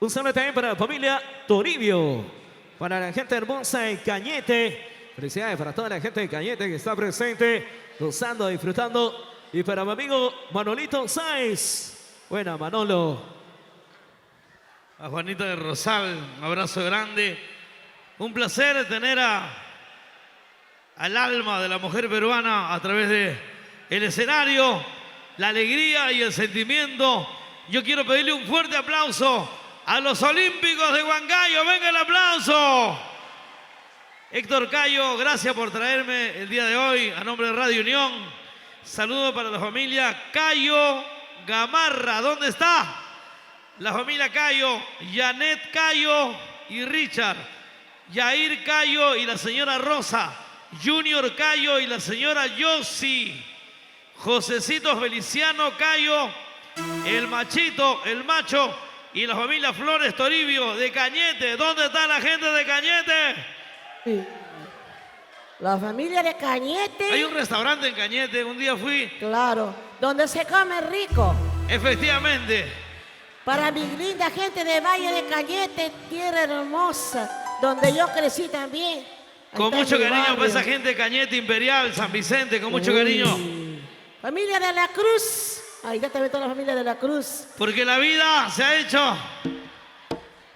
Un saludo también para la familia Toribio, para la gente hermosa de Cañete. Felicidades para toda la gente de Cañete que está presente, gozando, disfrutando. Y para mi amigo Manolito Sáez. Buena, Manolo. A Juanita de Rosal, un abrazo grande. Un placer tener al alma de la mujer peruana a través del escenario, la alegría y el sentimiento. Yo quiero pedirle un fuerte aplauso a los Olímpicos de Huancayo. ¡Venga el aplauso! Héctor Cayo, gracias por traerme el día de hoy a nombre de Radio Unión. Saludo para la familia Cayo Gamarra. ¿Dónde está? La familia Cayo, Janet Cayo y Richard. Yair Cayo y la señora Rosa. Junior Cayo y la señora Yossi. Josecito Feliciano Cayo, el machito, el macho y la familia Flores Toribio de Cañete. ¿Dónde está la gente de Cañete? Sí. La familia de Cañete. Hay un restaurante en Cañete, un día fui. Claro, donde se come rico. Efectivamente. Para mi linda gente de Valle de Cañete, tierra hermosa, donde yo crecí también. Ahí Con está mucho mi cariño barrio. para esa gente de Cañete Imperial, San Vicente, con mucho cariño. Familia de la Cruz. Ahí está también toda la familia de la Cruz. Porque la vida se ha hecho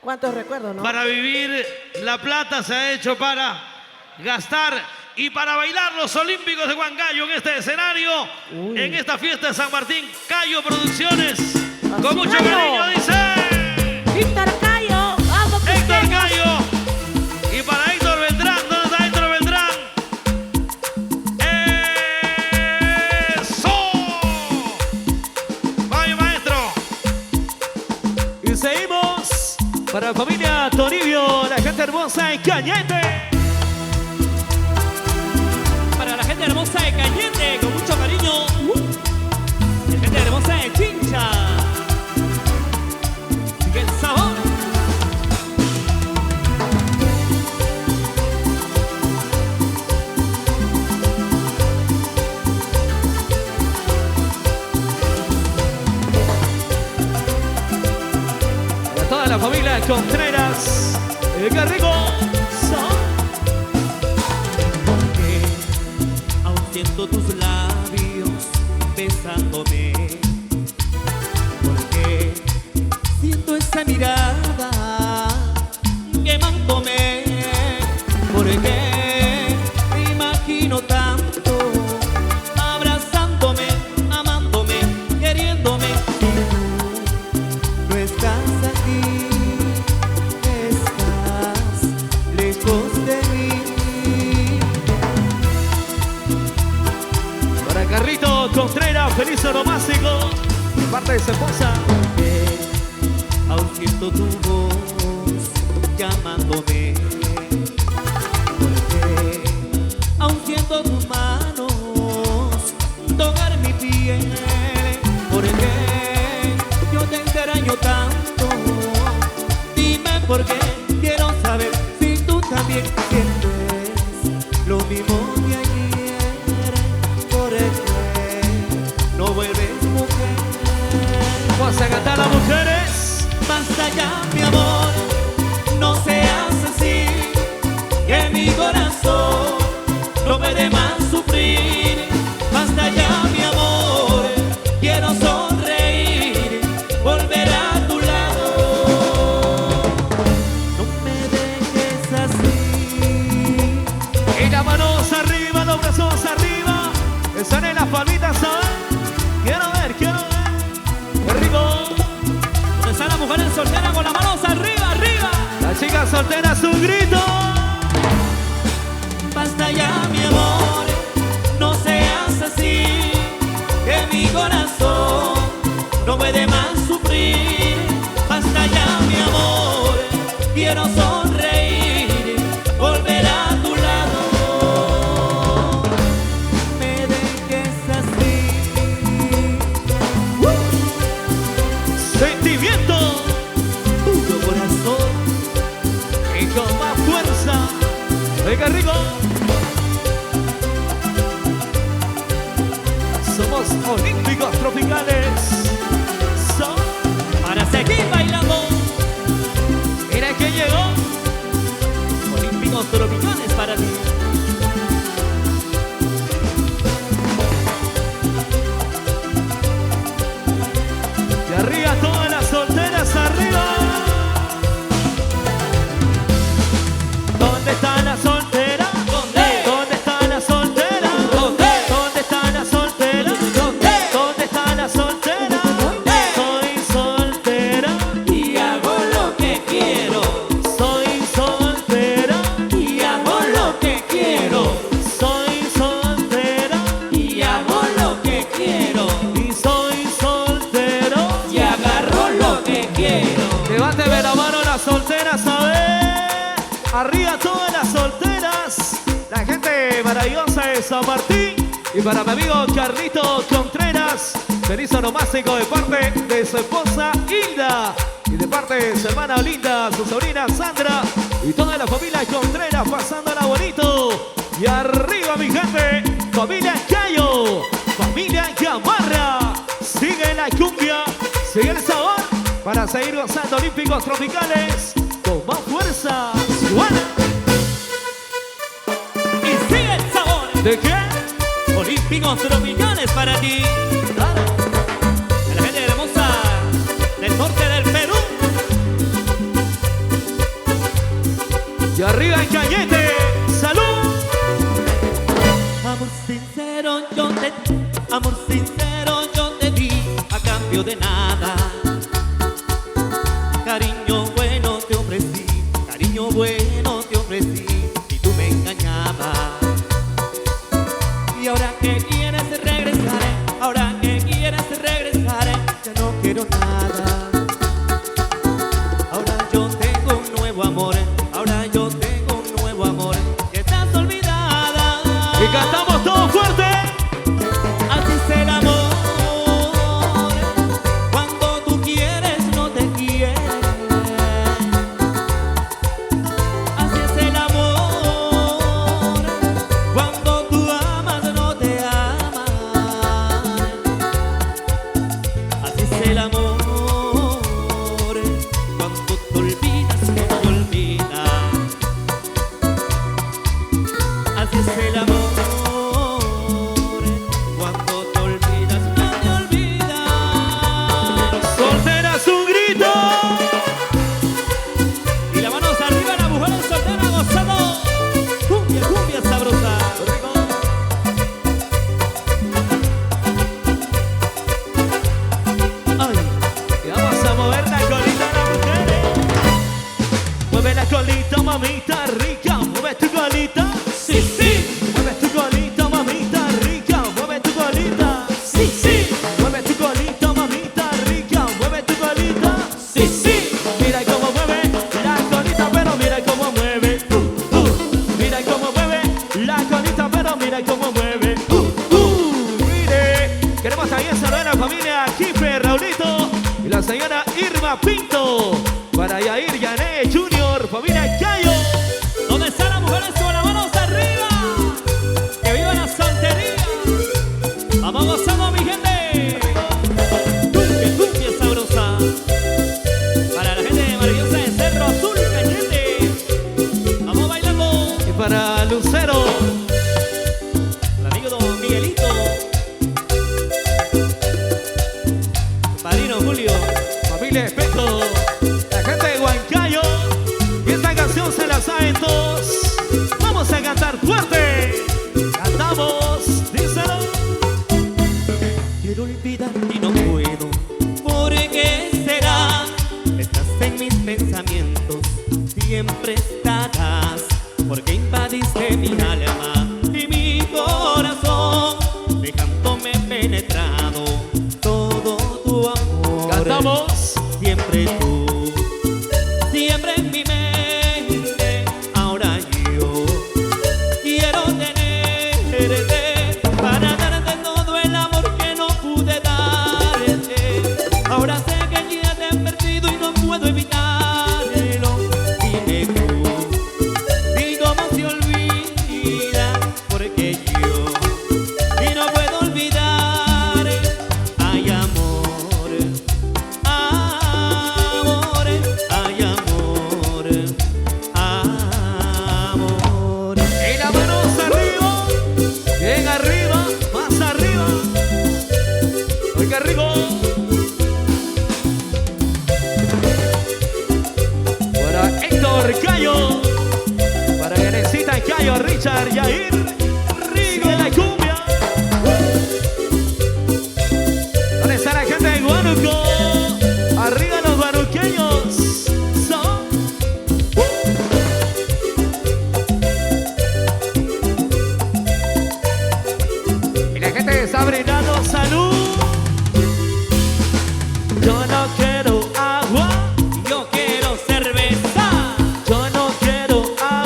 ¿Cuántos recuerdos, no? para vivir, la plata se ha hecho para gastar y para bailar los Olímpicos de Huancayo en este escenario, en esta fiesta de San Martín. Cayo Producciones, con mucho Cayo. cariño, dice Víctor Cayo, vamos Héctor Pisteños. Cayo. Y para Héctor Beltrán, ¿dónde está Héctor Beltrán? ¡Eso! ¡Vaya, maestro! Y seguimos para la familia Toribio, la gente hermosa de Cañete. Para la gente hermosa de Cañete, con mucho cariño. La gente hermosa de Chincha. Sigue el sabor. Para toda la familia Contreras. ¡Qué rico! Porque aún siento tus labios besándome. Porque siento esa mirada quemándome. Porque me imagino tanto abrazándome, amándome, queriéndome. No estás aquí, estás lejos de mí. Para Carrito Contreras, feliz onomástico. De parte de su esposa. Aún siento tu voz llamándome. Porque aún siento tus manos tocar mi piel. Porque yo te extraño tanto. Dime por qué, quiero saber si tú también sientes lo mismo de ayer. ¿Por qué no vuelves, mujer? Vamos a cantar a las mujeres. Basta ya, mi amor, no seas así, que mi corazón no puede más sufrir. Basta ya, mi amor, quiero sonreír, volver a tu lado. No me dejes así. Y las manos arriba, los brazos arriba. Están en las palmitas, ¿sabes? Quiero ver, quiero ver. ¡Qué rico! ¿Dónde están las mujeres solteras con las manos arriba, arriba? Las chicas solteras, un grito. Basta ya, mi amor, no seas así, que mi corazón no puede más sufrir. Basta ya, mi amor, quiero sonreír, volver a tu lado. Me dejes así. Sentimiento. Tu corazón Y con más fuerza. ¡Qué rico! Somos olímpicos tropicales. Son para seguir bailando. Arriba todas las solteras, la gente maravillosa de San Martín. Y para mi amigo Carlito Contreras, feliz onomástico de parte de su esposa Hilda. Y de parte de su hermana Olinda, su sobrina Sandra. Y toda la familia Contreras pasándola bonito. Y arriba mi gente, familia Cayo, familia Gamarra. Sigue la cumbia, sigue el sabor para seguir gozando olímpicos tropicales con más fuerza. ¡Suena! Y sigue el sabor. ¿De qué? Olímpicos tropicales para ti. Claro. De la gente hermosa del norte del Perú. Y arriba el Cañete. ¡Salud! Amor sincero yo te di a cambio de nada. Cariño bueno te ofrecí, cariño bueno te ofrecí y tú me engañabas. Y ahora que quieres regresar, ahora que quieres regresar, ya no quiero nada. Ahora yo tengo un nuevo amor, ahora yo tengo un nuevo amor, que estás olvidada. Y cantamos todo fuerte. Así es el amor, cuando tú quieres no te quieres. Así es el amor, cuando tú amas no te amas. Así es el amor, cuando te olvidas no te olvidas. Así es el amor. Solteras, un grito. Y la mano arriba, la mujer soltera gozando. Cumbia, cumbia sabrosa. Ay. Y vamos a mover la colita a las mujeres. Mueve la colita, mamita rica. Mueve tu colita. Sí, sí, Mueve tu colita, mamita rica. Mueve tu colita. sí, sí, Mueve tu colita, mamita rica. Mueve tu colita. sí, sí. Mira cómo mueve la colita, pero mira cómo mueve. Mira cómo mueve la colita, pero mira cómo mueve. Mire, queremos también saludar a la familia Kipe, Raulito y la señora Irma Pinto. Para Yair, Yané, Junior, familia Cayo. ¿Dónde están las mujeres con las manos arriba? ¡Que viva la santería! ¡Vamos gozando, mi gente! Cumbia, cumbia sabrosa. Para la gente maravillosa de Cerro Azul, Cañete. ¡Vamos bailando! Y para Lucero, El amigo don Miguelito. Padrino Julio. familia Espejo, la gente de Huancayo. Y esta canción se la saben todos. Vamos a cantar fuerte. Cantamos, díselo. Quiero olvidarte y no puedo. ¿Por qué será? Estás en mis pensamientos, siempre estarás. Porque invadiste mi alma y mi corazón, dejándome penetrado todo tu amor. Cantamos. Siempre tú, siempre en mi mente. Ahora yo quiero tenerte para darte todo el amor que no pude darte. Ahora sé que ya te he perdido y no puedo evitarlo. Dime tú, y cómo se olvida, porque yo y no puedo olvidar. Ay, amor, amor, ay, amor, amor. Y las manos arriba. Bien arriba, más arriba. Oiga, arriba. Para Héctor Cayo. Para Yanecita Cayo, Richard, Yair. Sigue la cumbia. ¿Dónde está la gente de Huánuco? Arriba los huanuqueños. Son. Y la gente que está brindando salud. Yo no quiero agua. Yo quiero cerveza. Yo no quiero agua.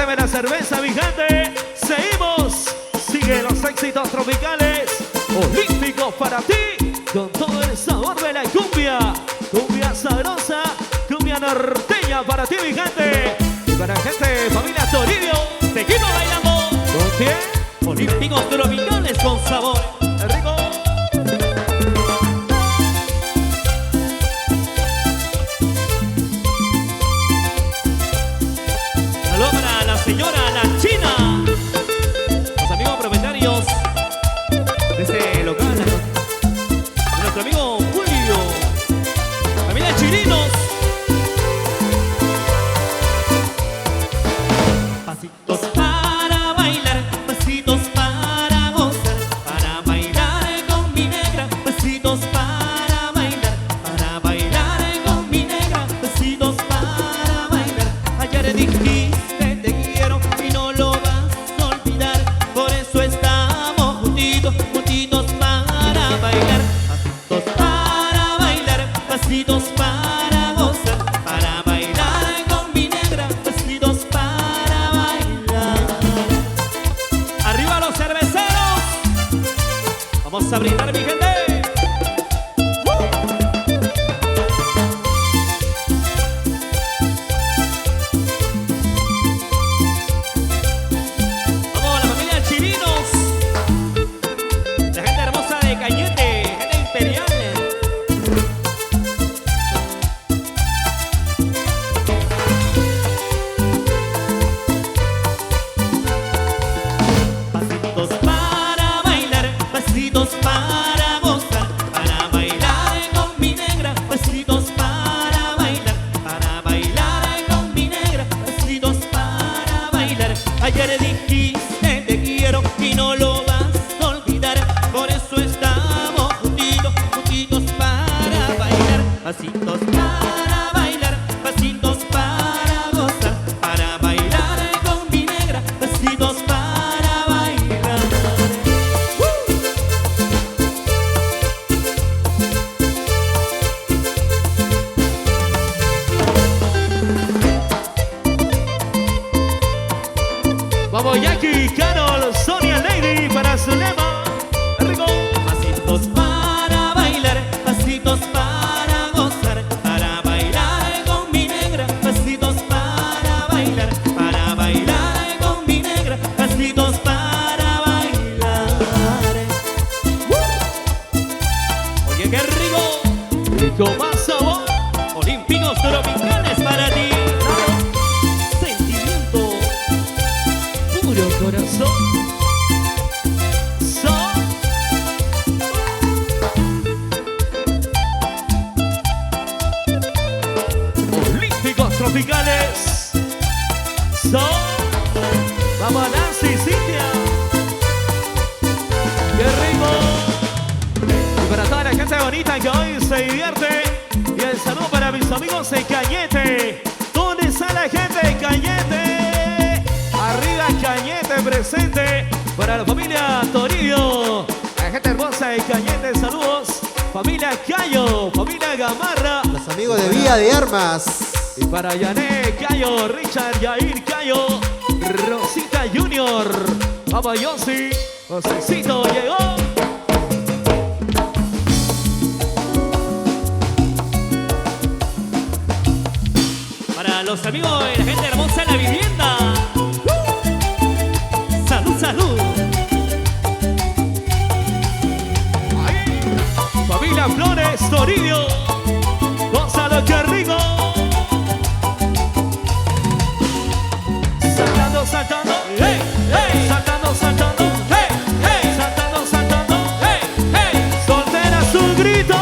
Sírveme la cerveza, mi gente. Seguimos. Sigue los éxitos tropicales olímpicos para ti. Con todo el sabor de la cumbia. Cumbia sabrosa, cumbia norteña para ti, mi gente. Y para la gente, familia Toribio. Seguimos bailando. ¿Con quién? Olímpicos tropicales con sabor. ¡Qué rico! Saludos para la señora La China. Los amigos propietarios de este local. De nuestro amigo Julio. Familia Chirinos. Pasitos para bailar, pasitos para gozar, para bailar con mi negra, pasitos para bailar con mi negra, pasitos para bailar. Ayer dijiste te quiero y no lo vas a olvidar, por eso estamos juntitos, juntitos para bailar. Pasitos para bailar, pasitos para gozar, para bailar con mi negra, pasitos para bailar. Arriba los cerveceros, vamos a brindar, mi gente. Vamos a la familia Chirinos, la gente hermosa de Cañete, gente imperial. Pasitos para bailar, pasitos para gozar, para bailar con mi negra, pasitos para bailar con mi negra, pasitos para bailar. Ayer dijiste te quiero y no lo vas a olvidar, por eso estamos juntitos, juntitos para bailar. Pasitos para bailar, pasitos para gozar, para bailar con mi negra, pasitos para bailar. Vamos, Jackie, Carol, Sonia, Lady para Zulema. ¡Qué rico! Pasitos para bailar, pasitos para gozar, para bailar con mi negra, pasitos para bailar con mi negra, pasitos para bailar. Oye, qué rico, Y con más sabor. olímpicos tropicales para ti. Sentimiento. Puro corazón. Son. Olímpicos tropicales. Son. Vamos a Nancy, Cintia. ¡Qué rico! Y para toda la gente bonita que hoy se divierte. Y el saludo para mis amigos de Cañete. ¿Dónde está la gente de Cañete? Arriba Cañete presente para la familia Toribio. La gente hermosa de Cañete, saludos. Familia Cayo, familia Gamarra. Los amigos de Vía de Armas. Y para Yané Cayo, Richard Yair Cayo, Rosita Junior. Vamos Yossi, Josecito llegó. Para los amigos de la gente hermosa de la vivienda. Salud, salud. Ahí. Familia Flores Toribio. Gonzalo, qué rico. Saltando, saltando. Hey, hey, Saltando, saltando. hey, hey, Saltando, saltando. hey, hey. Soltera su grito.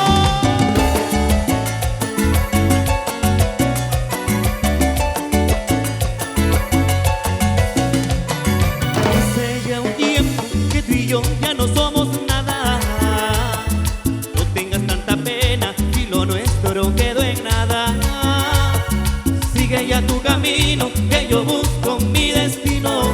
Hace ya un tiempo que tú y yo ya no somos nada. No tengas tanta pena y lo nuestro quedó en nada. Sigue ya tu camino, que yo busco mi destino.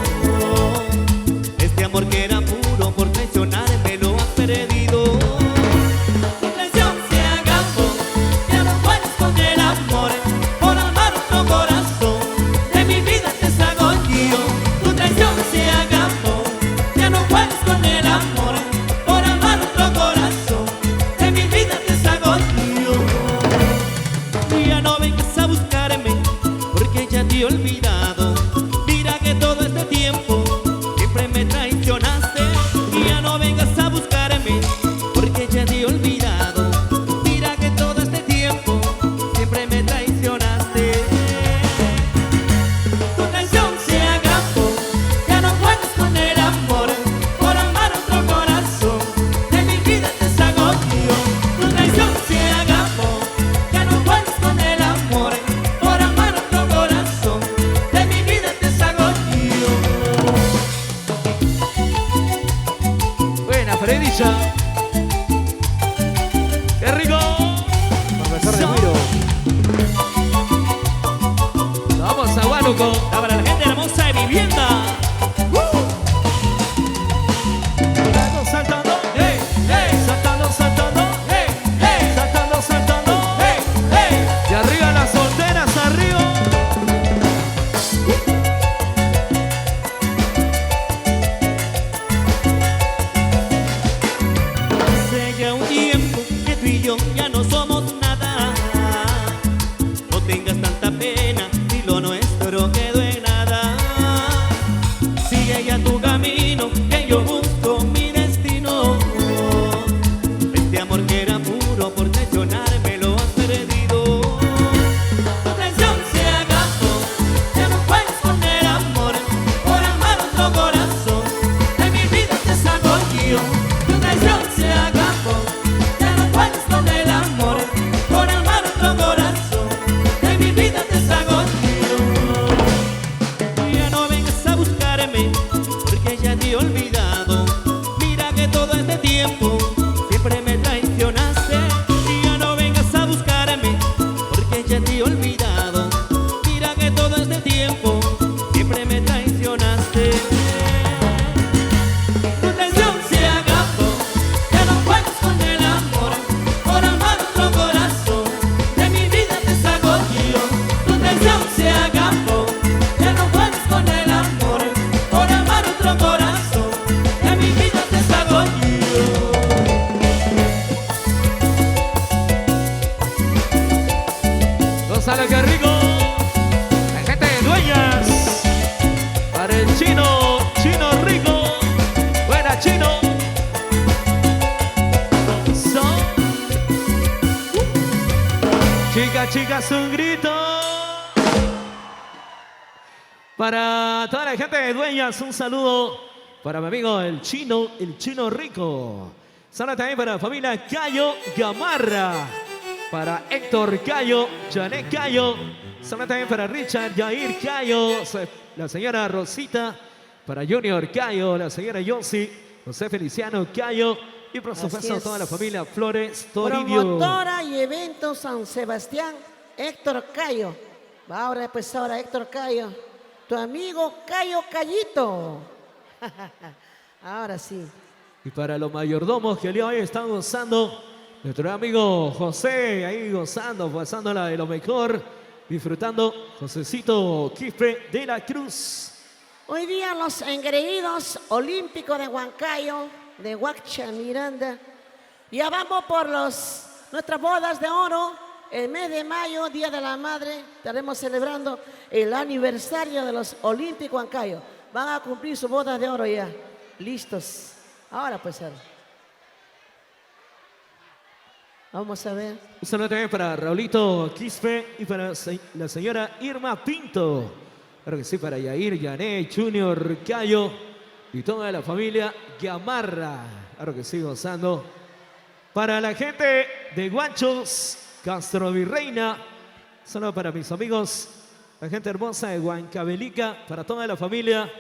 Richa. ¡Qué rico! Profesor de Guiro. Vamos a Huánuco. Para la gente hermosa de Vivienda. Saltando, saltando. ¡Hey, hey! Saltando, saltando. ¡Hey, hey! Saltando, saltando. ¡Hey, hey! Y arriba las solteras, arriba. Hace ya un tiempo que tú y yo ya no somos nada. No tengas tanta pena si lo nuestro quedó en nada. Sigue ya tu camino, que yo busco mi destino. Este amor que era puro por traicionarme lo has perdido. Tu traición se acabó, ya no puedes con el amor. Por amar otro corazón, de mi vida te saco yo. Tu traición se acabó, ya no puedes con el amor. Por amar otro corazón, de mi vida te saco yo. Ya no vengas a buscarme, porque ya te he olvidado. Mira que todo este tiempo siempre me traicionaste. Ya no vengas a buscarme, porque ya te he olvidado. Mira que todo este tiempo siempre me traicionaste. Tu traición se acabó, ya no puedes con el amor. Por amar otro corazón, de mi vida te saco yo. Tu traición se acabó, ya no puedes con el amor. Por amar otro corazón, de mi vida te saco yo. Gonzalo, qué rico. La gente de Dueñas. Para el chino, chino rico. Buena, chino. Son. Chicas, chicas, un grito. Para toda la gente de Dueñas, un saludo para mi amigo el chino rico. Saludos también para la familia Cayo Gamarra. Para Héctor Cayo, Janet Cayo. Saludos también para Richard, Jair Cayo, la señora Rosita. Para Junior Cayo, la señora Yossi, José Feliciano Cayo. Y por supuesto es. toda la familia Flores Toribio. Promotora y eventos San Sebastián, Héctor Cayo. Ahora pues ahora Héctor Cayo. Tu amigo Cayo Cayito. Ahora sí. Y para los mayordomos que el día de hoy están gozando, nuestro amigo José, ahí gozando, pasándola de lo mejor, disfrutando, Josecito Quispe de la Cruz. Hoy día los engreídos olímpicos de Huancayo, de Huacha, Miranda. Ya vamos por nuestras bodas de oro. El mes de mayo, Día de la Madre, estaremos celebrando el aniversario de los olímpicos Huancayo. Van a cumplir sus bodas de oro ya. Listos. Ahora pues, vamos a ver. Un saludo también para Raulito Quispe y para la señora Irma Pinto. Claro que sí, para Yair, Yané, Junior Cayo y toda la familia Gamarra. Claro que sí, gozando. Para la gente de Guanchos, Castro Virreina. Saludo para mis amigos, la gente hermosa de Huancavelica, para toda la familia.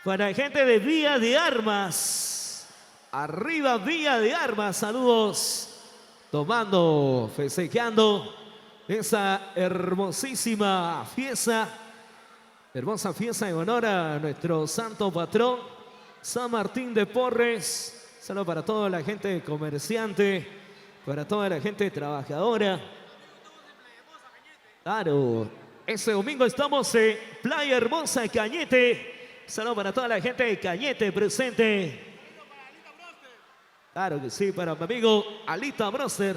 Para la gente de Vía de Armas. Arriba Vía de Armas, saludos. Tomando, festejando esa hermosísima fiesta. Hermosa fiesta en honor a nuestro santo patrón, San Martín de Porres. Saludos para toda la gente comerciante, para toda la gente trabajadora. Claro, ese domingo estamos en Playa Hermosa, Cañete. Saludos para toda la gente de Cañete presente. Claro que sí, para mi amigo Alita Broster.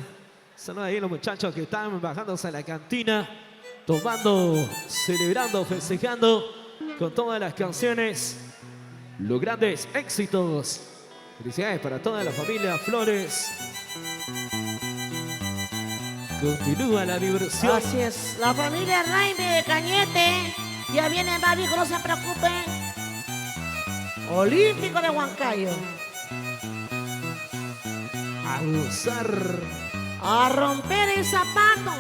Saludos ahí a los muchachos que están bajándose a la cantina, tomando, celebrando, festejando con todas las canciones, los grandes éxitos. Felicidades para toda la familia Flores. Continúa la diversión. Así es. La familia Raime de Cañete. Ya viene más viejo, no se preocupen. Olímpico de Huancayo. A gozar. A romper el zapato.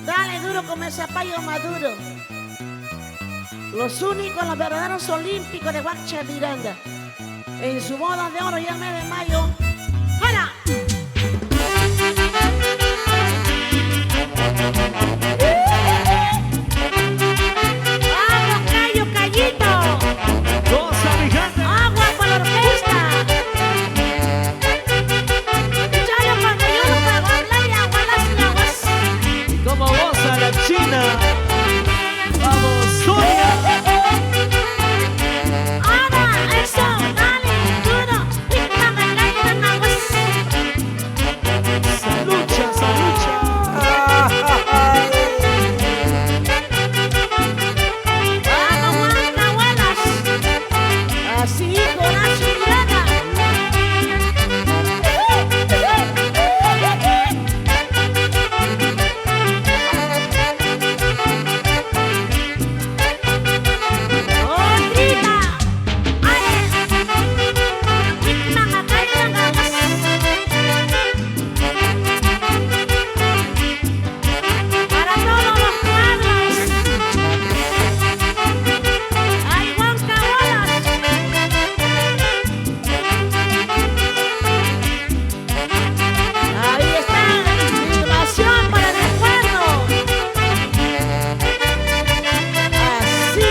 Dale duro como el zapallo maduro. Los únicos, los verdaderos olímpicos de Huacha Miranda. En su boda de oro ya el mes de mayo. ¡Hala! ¡Vamos, Cayo, Cayito! Goza, mi gente. ¡Agua para la orquesta! Chayo, cuando yo no puedo hablar y agua las aguas. Como goza la China. Vamos, Sonia. ¡Ana! ¡Eso! ¡Dale! ¡Duro! ¡Pícame, cállate, aguas! Salucha, salucha. ¡Vamos, Juanca, abuelas! Así, con la chilena. ¡Otrita! ¡Ale! ¡Pícame, cállate, aguas! Para todos los pueblos. ¡Ay, Huanca, bolas! Ahí está, invasión para el recuerdo. Así.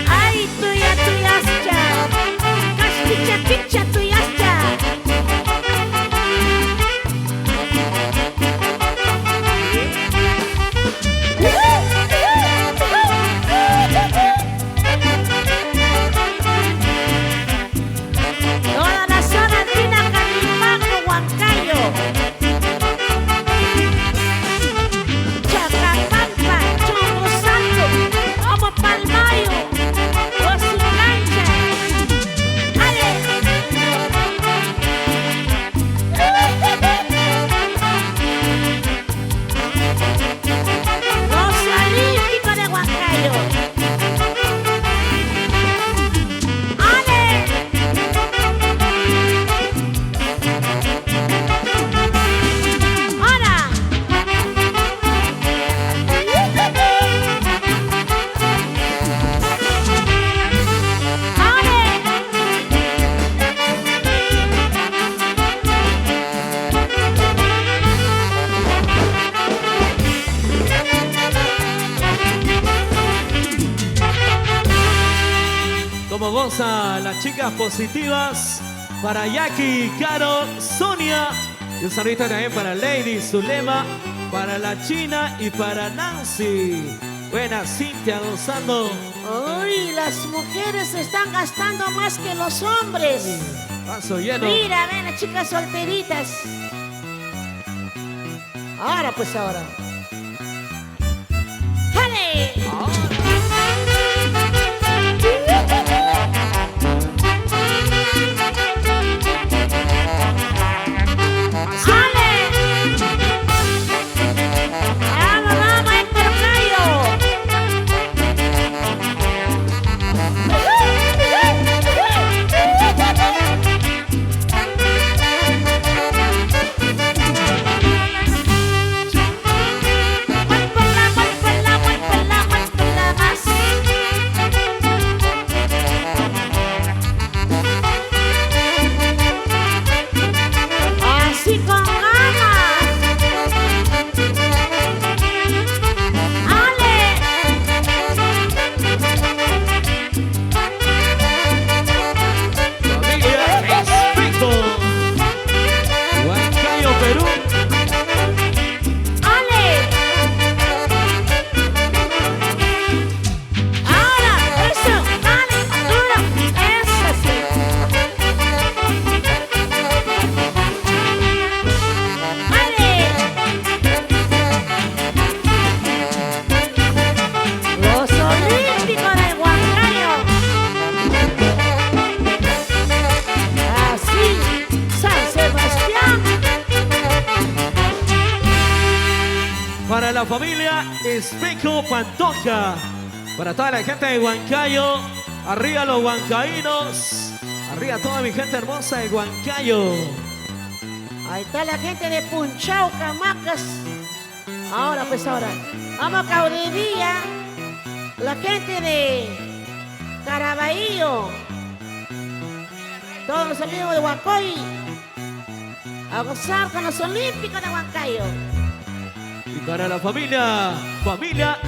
Ay, tuya, tuyascha. Caspicha, picha, tuyascha. Toda la zona andina, Calimaco, Huancayo. Chacacampa, Chombo Santo, Omo Palmayo, Osilancha. ¡Ale! Los Olímpicos de Huancayo. ¡Ale! ¡Ahora! ¡Ale! Como goza las chicas positivas para Jackie, Caro, Sonia. Y un saludito también para Lady, Zulema, para la China y para Nancy. Buena Cintia gozando. ¡Uy! Las mujeres están gastando más que los hombres. Paso lleno. Mira, ven las chicas solteritas. Ahora, pues ahora. ¡Jale! ¡Jale! ¡Vamos, vamos, Héctor Cayo! Así con ganas. ¡Ale! Familia Espectro. Huancayo, Perú. ¡Ale! Ahora, eso, dale, duro, eso sí. ¡Ale! Los Olímpicos de Huancayo. Así, San Sebastián. Para la familia Espejo Pantoja. Para toda la gente de Huancayo. Arriba los huancaínos. Arriba toda mi gente hermosa de Huancayo. Ahí está la gente de Punchao, Camacas. Ahora, pues ahora. Vamos a Caudevilla. La gente de Caraballo. Todos los amigos de Huancoy. A gozar con los Olímpicos de Huancayo. Y para la familia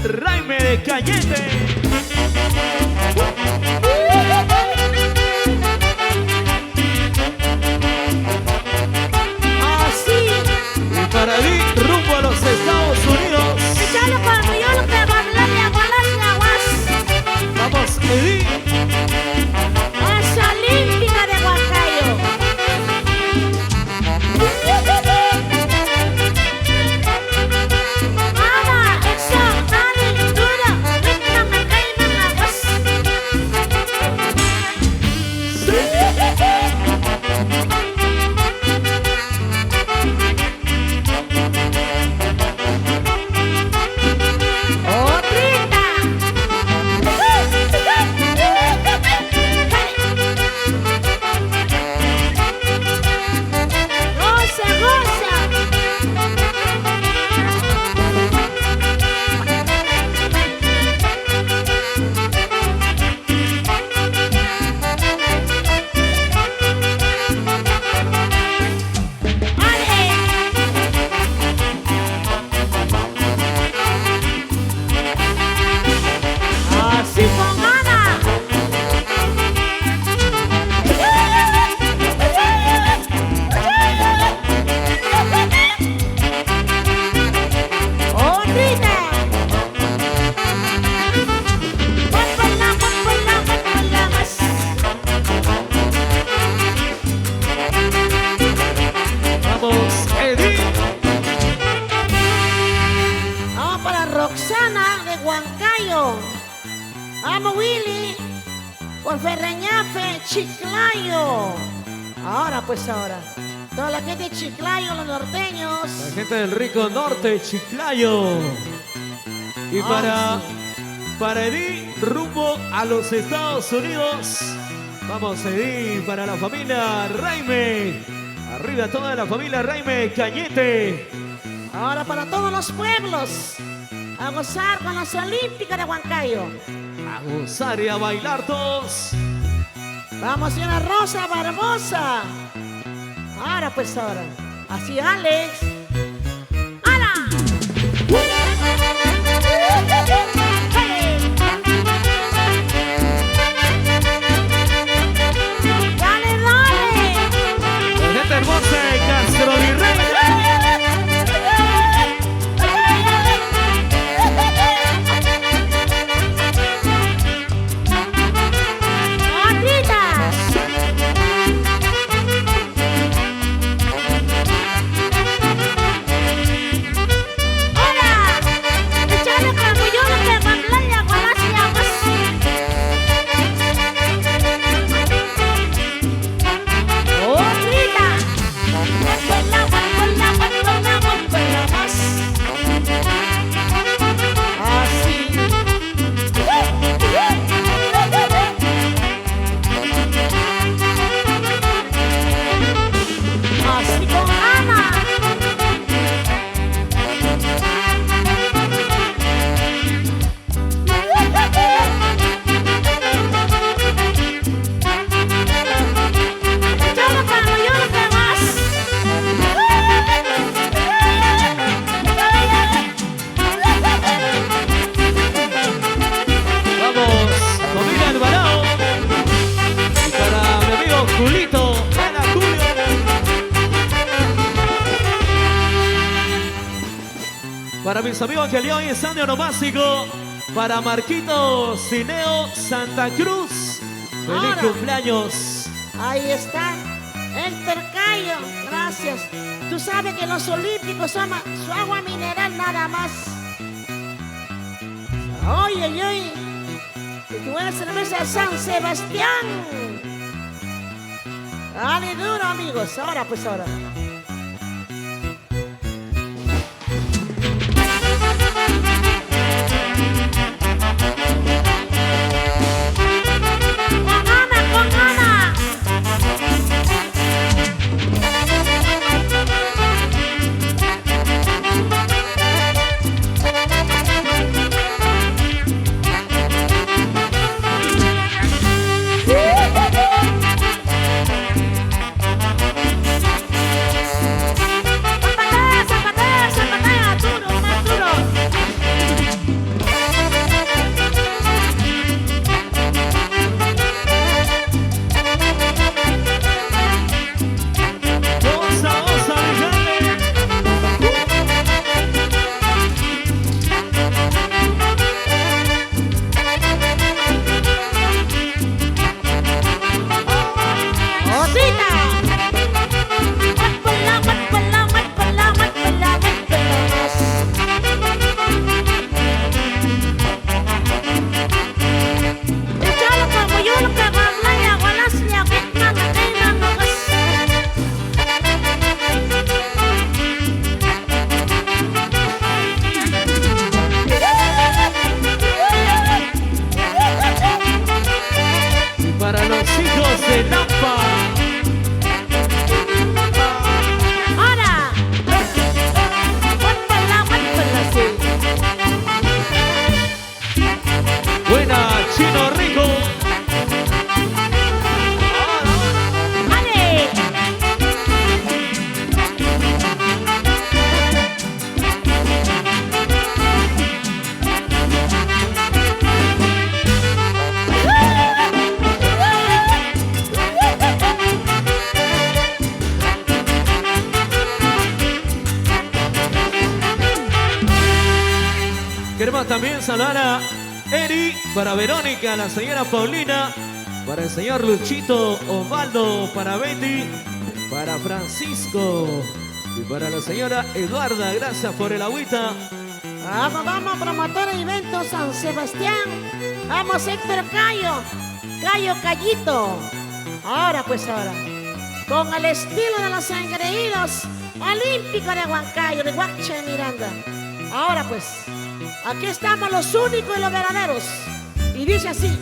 Raime de Cañete. Así. Y para Edith, rumbo a los Estados Unidos. Echale cuando yo lo que va a hablar de agualas y aguas. Vamos, Edith. Es Olímpica de Huancayo. Mama, eso, dale, duro, venga, me cae la voz. Otrita. Goza, goza. Así con ganas. Otrita. Guapala, más. Vamos, Edith. Vamos para Roxana de Huancayo. Vamos, Willy. Por Ferreñafe, Chiclayo. Ahora, pues ahora. Toda la gente de Chiclayo, los norteños. La gente del rico norte, Chiclayo. Y para Edith, rumbo a los Estados Unidos. Vamos, Edith, para la familia Raime. Arriba toda la familia Raime Cañete. Ahora para todos los pueblos. A gozar con las Olímpicas de Huancayo. A gozar y a bailar todos. Vamos, señora Rosa Barbosa. Ahora, pues ahora. Así, Alex. ¡Hala! ¡Dale, dale! La gente hermosa de Castro Virrey. ¡Otritas! ¡Hola! ¡Echale como yo lo que va a hablar de agualas y aguas! ¡Otrita! ¡Guapala, guapala, guapala, guapala más! Así. Así con Ana. Échale cuando yo lo que vas. Vamos, familia Alvarado. Y para mi amigo Julito. Hola, Julio. Para mis amigos que el día de hoy están de onomástico. Para Marquito Cineo Santa Cruz. Feliz Ahora. cumpleaños. Ahí está. Héctor Cayo. Gracias. Tú sabes que los olímpicos son su agua mineral nada más. Oye, oye. Y tu buena cerveza San Sebastián. Dale duro, amigos. Ahora, pues ahora. Con Ana, con Ana. Queremos también saludar a Eri, para Verónica, la señora Paulina, para el señor Luchito Osvaldo, para Betty, para Francisco y para la señora Eduarda. Gracias por el agüita. Vamos, vamos, promotor de eventos San Sebastián. Vamos, Héctor Cayo Callito. Ahora, pues ahora, con el estilo de los engreídos olímpicos de Huancayo, de Huacha Miranda. Ahora, pues, aquí estamos los únicos y los verdaderos. Y dice así.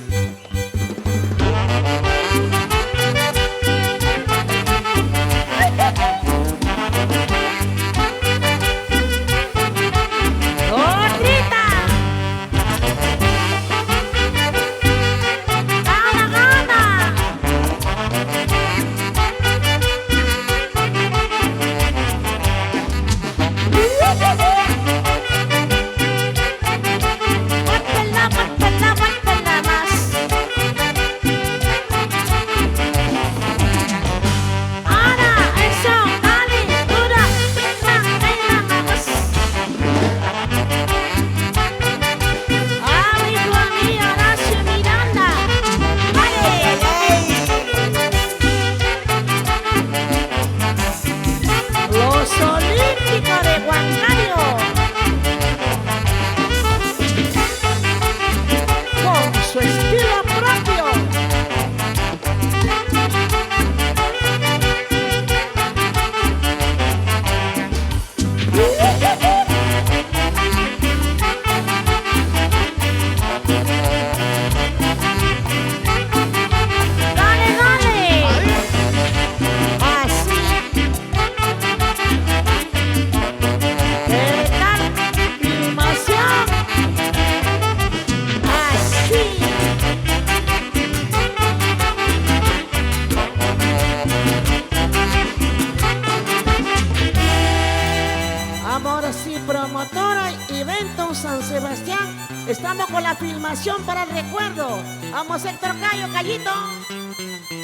Promotora Evento San Sebastián. Estamos con la filmación para el recuerdo. Vamos, Héctor Callito.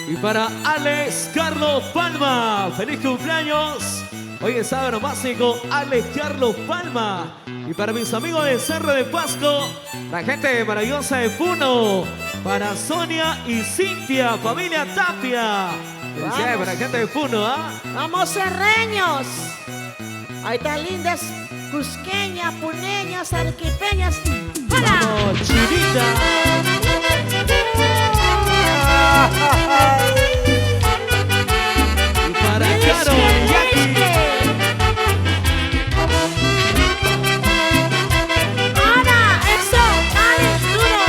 Y para Alex Carlos Palma, feliz cumpleaños. Hoy es sábado básico, Alex Carlos Palma. Y para mis amigos de Cerro de Pasco, la gente maravillosa de Puno, para Sonia y Cintia, familia Tapia. Felicidades para la gente de Puno, ¿ah? Vamos, serreños. Ahí están lindas, cusqueñas, puneñas, arequipeñas. ¡Hola! ¡Vamos, Chinita! Y para Caro y Jackie. ¡Ahora! ¡Eso! ¡Dale, duro!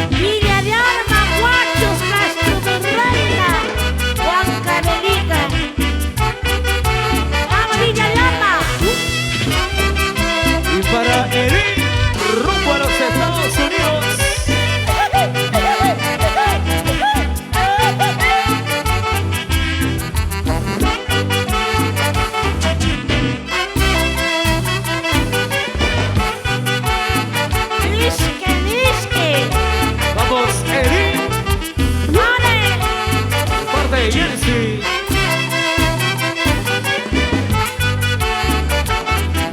¡Villa de Arma, Guachos, Castro de Reina, Huancavelica! ¡Vamos, Villa de Arma! Y para Edith, rumbo a los Estados Unidos. ¡Nisque! Vamos, Edith, ¡Vale! parte de Jersey.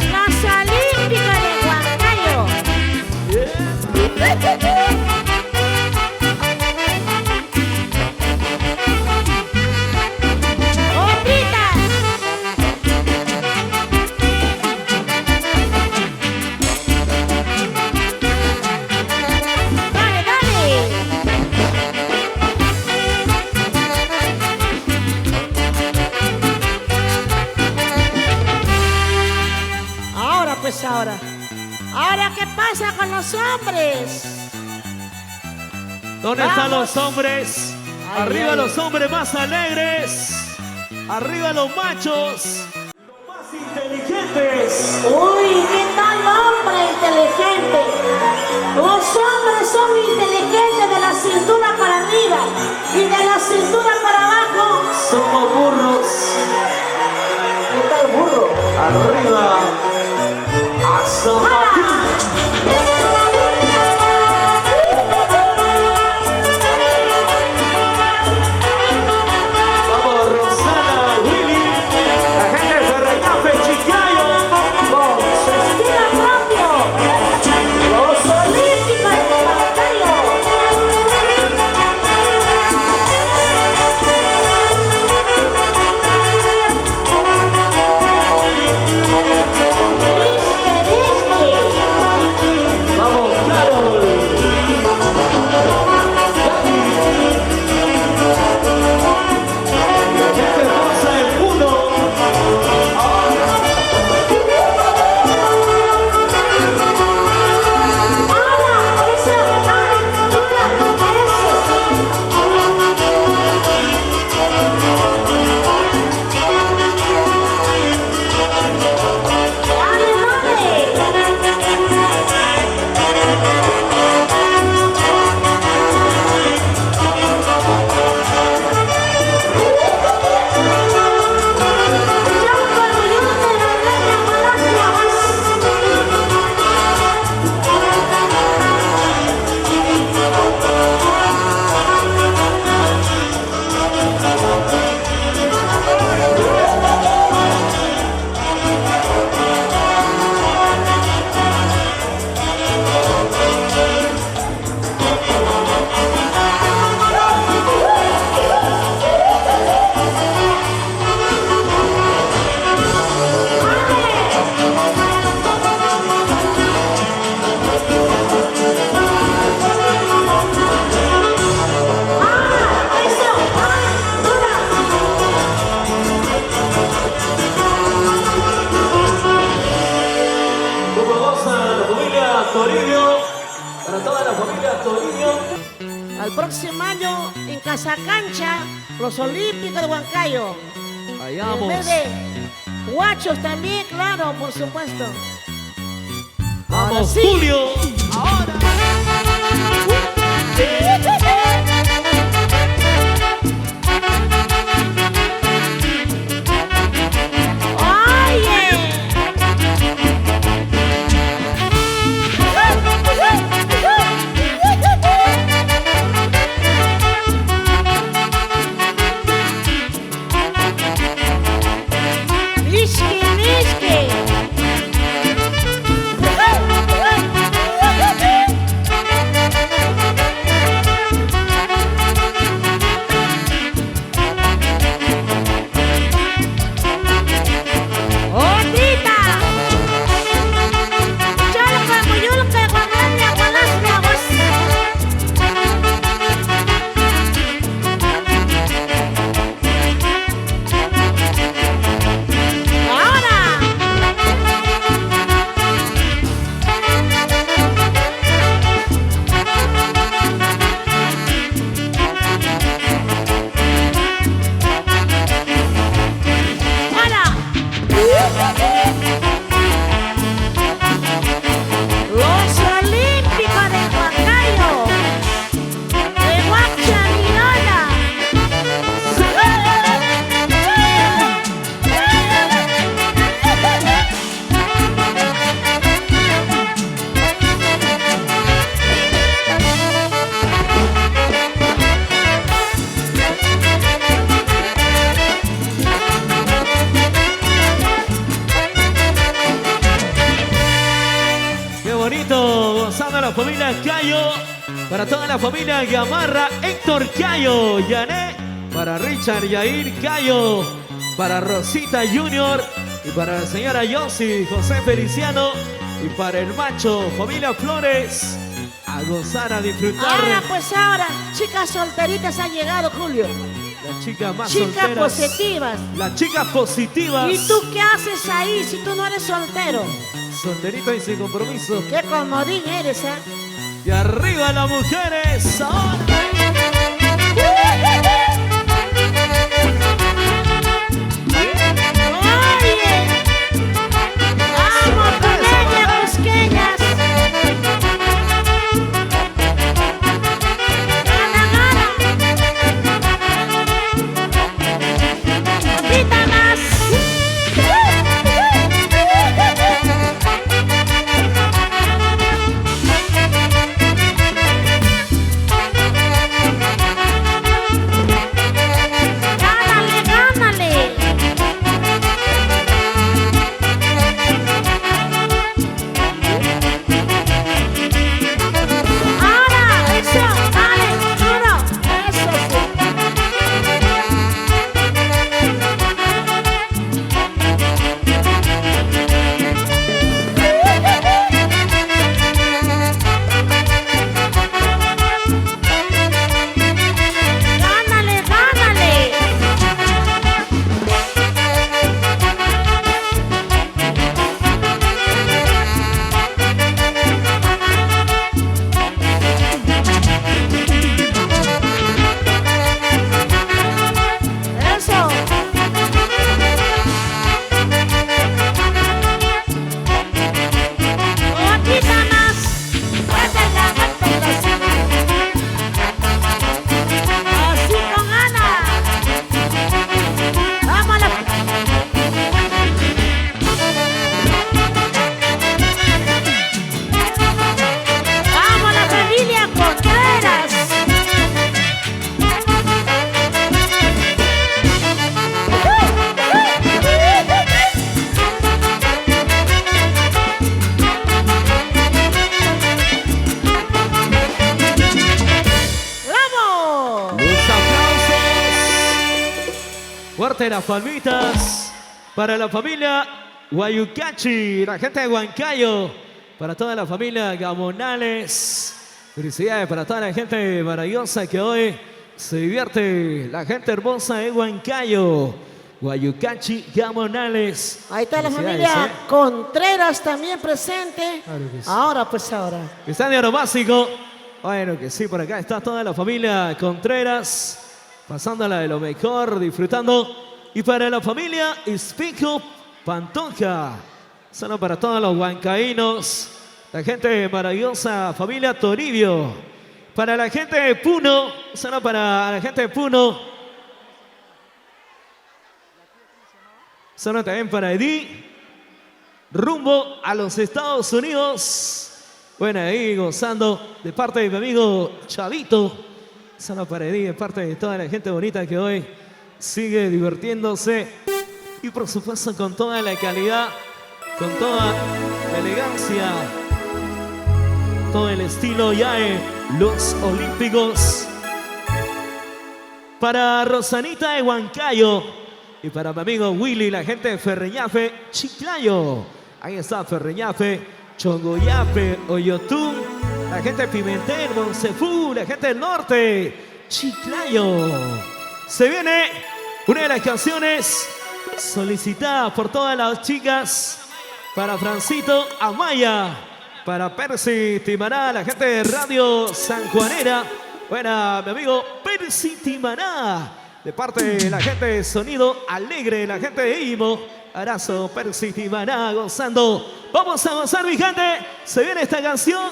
Plaza Olímpica de Huancayo. ¡Otrita! ¡Dale, dale! Ahora, pues ahora. Ahora, ¿qué pasa con los hombres? ¿Dónde están Vamos. los hombres? Ay, Arriba ay. los hombres más alegres. Arriba los machos. Los más inteligentes. Uy, ¿qué tal hombre inteligente? Los hombres son inteligentes de la cintura para arriba y de la cintura para abajo. Somos burros. ¿Qué tal burro? Arriba. Hasta Toribio. Para toda la familia Toribio. Al próximo año en Casacancha, los Olímpicos de Huancayo. Allá En vamos. vez de guachos también, claro, por supuesto. Ahora Vamos, sí. Julio. Ahora. Nishki, Nishki. ¡Otita! Chalca, muyulca, guananya, gualasna, guas. ¡Ahora! Los Olímpicos de Huancayo, de Huachaminola. Qué bonito, gozando a la familia Cayo. Para toda la familia Gamarra, Héctor Cayo, Yané. Para Richard Yair Cayo. Para Rosita Junior. Y para la señora Yossi, José Feliciano. Y para el macho, familia Flores. A gozar, a disfrutar. Ahora, pues ahora, chicas solteritas han llegado, Julio. Las chicas más Chicas solteras. positivas. Las chicas positivas. ¿Y tú qué haces ahí si tú no eres soltero? Solterito y sin compromiso. Qué comodín eres, ¿eh? Y arriba las mujeres. Ahora. Oye, vamos con ellas, cusqueñas. Gana, gana. Poquita más. Gánale, gánale. Ahora, eso, dale, duro, eso sí. Gánale, gánale. Eso. Poquita más. Muévela, muévela, así. Así con ganas. Vámonos. Vamos la familia Contreras. ¡Vamos! Los aplausos. Fuerte las palmitas. Para la familia Guayucachi, la gente de Huancayo. Para toda la familia Gamonales. Felicidades para toda la gente maravillosa que hoy se divierte. La gente hermosa de Huancayo. Guayucachi, Gamonales. Ahí está la Felicidades, familia Contreras también presente. Claro que sí. Ahora, pues ahora. Está de oro básico. Bueno, que sí, por acá está toda la familia Contreras, pasándola de lo mejor, disfrutando. Y para la familia Espico Pantoja, solo para todos los huancaínos, la gente maravillosa, familia Toribio. Para la gente de Puno, solo para la gente de Puno. Solo también para Edí, rumbo a los Estados Unidos. Bueno, ahí gozando de parte de mi amigo Chavito. Solo para Edí, de parte de toda la gente bonita que hoy sigue divirtiéndose. Y por supuesto con toda la calidad, con toda la elegancia, todo el estilo ya en los Olímpicos. Para Rosanita de Huancayo y para mi amigo Willy, la gente de Ferreñafe, Chiclayo. Ahí está Ferreñafe, Chongoyape, Oyotún, la gente de Pimentel, Monsefú, la gente del norte, Chiclayo. Se viene una de las canciones solicitadas por todas las chicas para Francito Amaya, para Percy Timaná, la gente de Radio Sanjuanera. Buena, mi amigo Percy Timaná, de parte de la gente de Sonido Alegre, la gente de Imo. Abrazo, Percy Timaná, gozando. Vamos a gozar, mi gente. Se viene esta canción,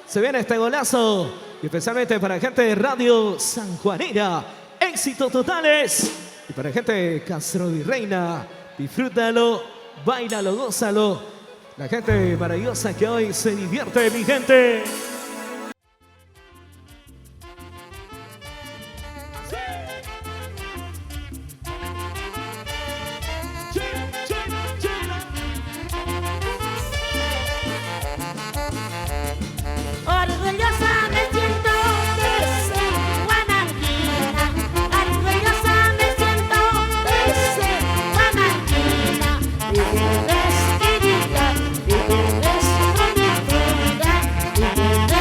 se viene este golazo. Y especialmente para la gente de Radio Sanjuanera. Éxitos totales. Y para la gente de Castro Virreina, disfrútalo, báilalo, gózalo. La gente maravillosa que hoy se divierte, mi gente. Orgullosa me siento de ser guananquina. Orgullosa me siento de ser guananquina. Y eres querida, y eres bonita, y eres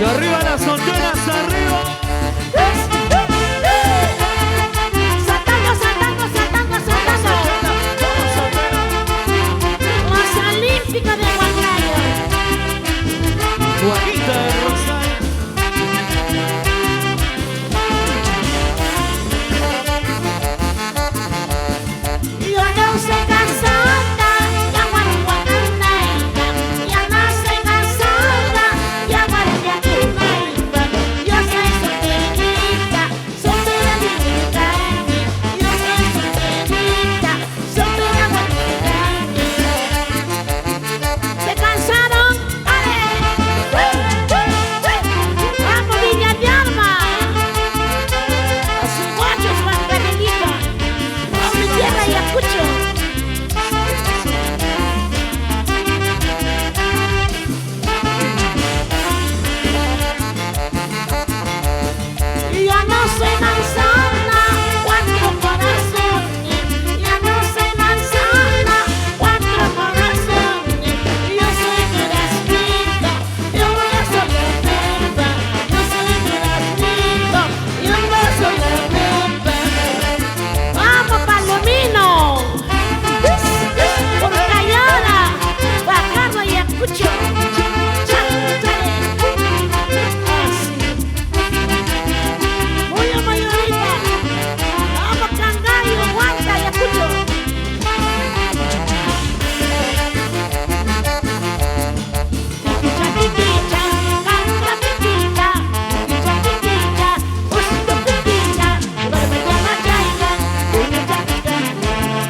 Y arriba las solteras, arriba. Saltando, saltando, saltando, saltando. Los Olímpicos de Huancayo. Juanita Rosal. Yo no soy casada, ya guaruguacanaica. Ya no soy casada, ya guaruguacanaica. Yo soy solterita, soltera guaruguacanaica. Yo soy solterita, soltera guaruguacanaica. ¿Se cansaron? ¡Ale! ¡Vamos, Viña de Alma! A sus guachos, Juan Carmelita. A mi tierra y Ayacucho. Ya no soy manzana, cuatro corazones. Ya no soy manzana, cuatro corazones. Yo soy duraznito, yo no soy lamenta. Yo soy duraznito, yo no soy lamenta. ¡Vamos, Palomino! Por Cayora, Fajardo y Ayacucho. Muy a mayorita. Vamos, Cangallo, Huanca, Ayacucho. Piquicha, canta piquita, piquicha, piquita, usto piquita, barbilla machaica, una chapica,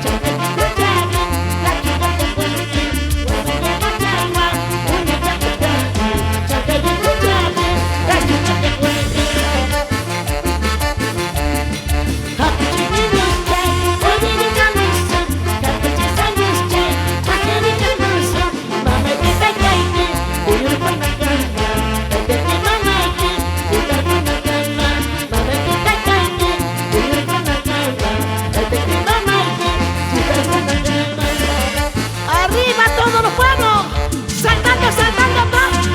chapica, chapica, la chica te cuente, barbilla machaica, una chapica, chapica, chapica, la chica te cuente. Arriba todos los pueblos, saltando, saltando,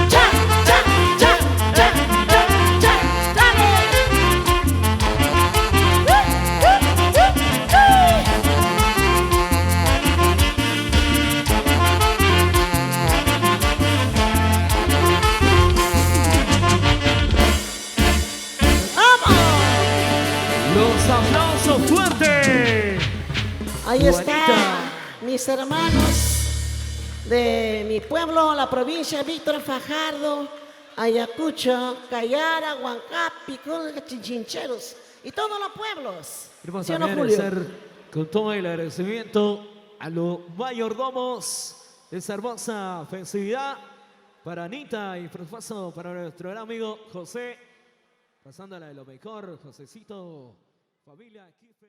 cha, cha, cha, cha, cha, cha, dale. Los aplausos fuertes. Ahí Juanita. está, mis hermanos de mi pueblo, la provincia de Víctor Fajardo, Ayacucho, Cayara, Huancapi, Chinchincheros y todos los pueblos. Queremos ¿Sí o no, también Julio? hacer con todo el agradecimiento a los mayordomos de esa hermosa festividad para Anita y por supuesto para nuestro gran amigo José, pasándola de lo mejor, Josecito, familia, Kife.